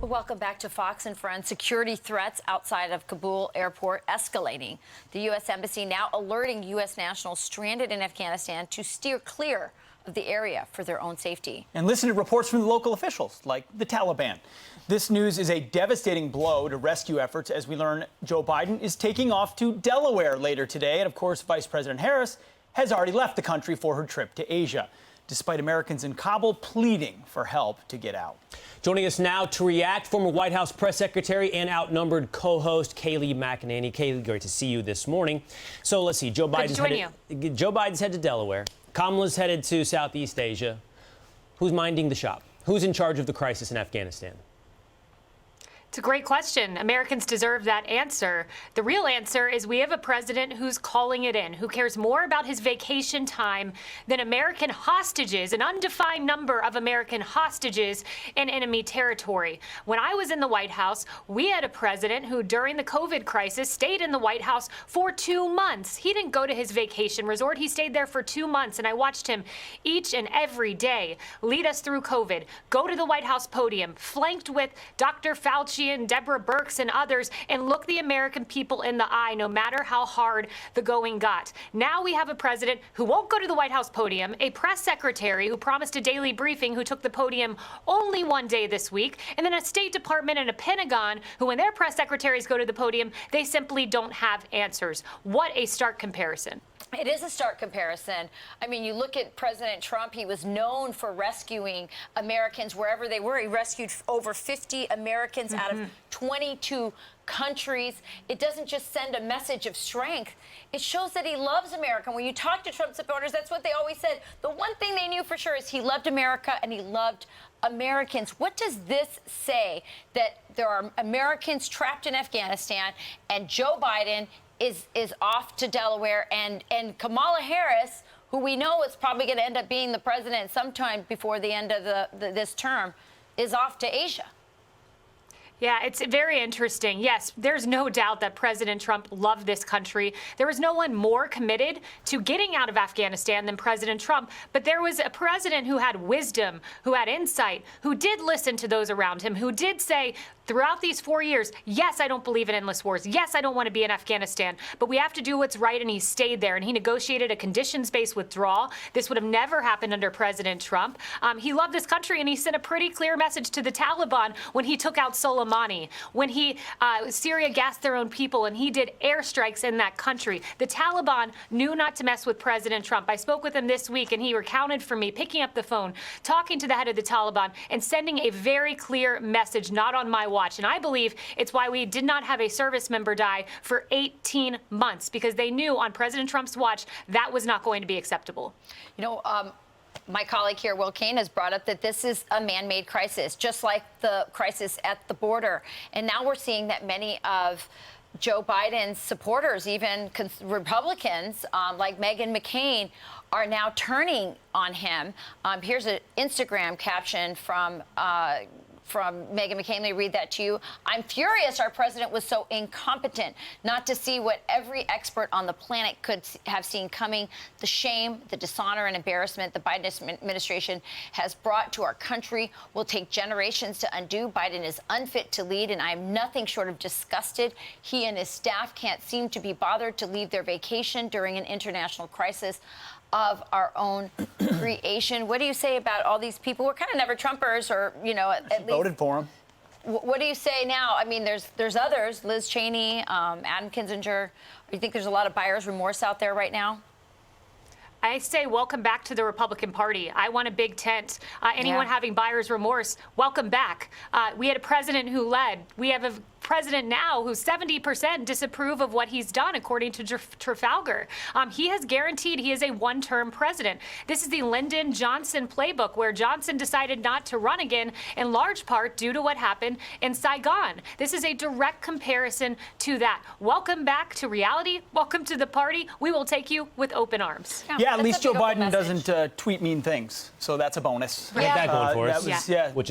Welcome back to Fox and Friends. Security threats outside of Kabul airport escalating. The U.S. Embassy now alerting U.S. nationals stranded in Afghanistan to steer clear of the area for their own safety. And listen to reports from the local officials, like the Taliban. This news is a devastating blow to rescue efforts as we learn Joe Biden is taking off to Delaware later today. And, of course, Vice President Harris has already left the country for her trip to Asia, despite Americans in Kabul pleading for help to get out. Joining us now to react, former White House press secretary and outnumbered co-host Kayleigh McEnany. Kayleigh, great to see you this morning. So let's see, Joe Biden's headed to Delaware. Kamala's headed to Southeast Asia. Who's minding the shop? Who's in charge of the crisis in Afghanistan? It's a great question. Americans deserve that answer. The real answer is we have a president who's calling it in, who cares more about his vacation time than American hostages, an undefined number of American hostages in enemy territory. When I was in the White House, we had a president who, during the COVID crisis, stayed in the White House for 2 months. He didn't go to his vacation resort. He stayed there for 2 months, and I watched him each and every day lead us through COVID, go to the White House podium, flanked with Dr. Fauci and Deborah Birx and others, and look the American people in the eye, no matter how hard the going got. Now we have a president who won't go to the White House podium, a press secretary who promised a daily briefing who took the podium only one day this week, and then a State Department and a Pentagon who, when their press secretaries go to the podium, they simply don't have answers. What a stark comparison. It is a stark comparison. I mean, you look at President Trump, he was known for rescuing Americans wherever they were. He rescued over 50 Americans out of 22 countries. It doesn't just send a message of strength. It shows that he loves America. When you talk to Trump supporters, that's what they always said. The one thing they knew for sure is he loved America and he loved Americans. What does this say? That there are Americans trapped in Afghanistan and Joe Biden is off to Delaware, and Kamala Harris, who we know is probably going to end up being the president sometime before the end of this term, is off to Asia. Yeah, it's very interesting. Yes, there's no doubt that President Trump loved this country. There was no one more committed to getting out of Afghanistan than President Trump. But there was a president who had wisdom, who had insight, who did listen to those around him, who did say throughout these 4 years, yes, I don't believe in endless wars. Yes, I don't want to be in Afghanistan, but we have to do what's right. And he stayed there and he negotiated a conditions-based withdrawal. This would have never happened under President Trump. He loved this country, and he sent a pretty clear message to the Taliban when he took out Soleimani, when Syria gassed their own people and he did airstrikes in that country. The Taliban knew not to mess with President Trump. I spoke with him this week and he recounted for me, picking up the phone, talking to the head of the Taliban and sending a very clear message, not on my watch. And I believe it's why we did not have a service member die for 18 months, because they knew on President Trump's watch that was not going to be acceptable. You know, my colleague here, Will Kane, has brought up that this is a man-made crisis, just like the crisis at the border. And now we're seeing that many of Joe Biden's supporters, even Republicans like MCCAIN, are now turning on him. Here's an Instagram caption from Meghan McCain. Let me read that to you. I'm furious our president was so incompetent not to see what every expert on the planet could have seen coming. The shame, the dishonor and embarrassment the Biden administration has brought to our country will take generations to undo. Biden is unfit to lead, and I am nothing short of disgusted. He and his staff can't seem to be bothered to leave their vacation during an international crisis of our own creation. What do you say about all these people who are kind of never Trumpers, or, you know, at least voted for him? What do you say now? I mean, there's others, Liz Cheney, Adam Kinzinger. Do you think there's a lot of buyer's remorse out there right now? I say welcome back to the Republican Party. I want a big tent. Anyone having buyer's remorse, welcome back. We had a president who led. We have a president now who 70% disapprove of what he's done, according to Trafalgar. He has guaranteed he is a one-term president. This is the Lyndon Johnson playbook, where Johnson decided not to run again, in large part due to what happened in Saigon. This is a direct comparison to that. Welcome back to reality. Welcome to the party. We will take you with open arms. Yeah, at least Joe Biden doesn't tweet mean things, so that's a bonus. I think that going for us. Yeah. Which is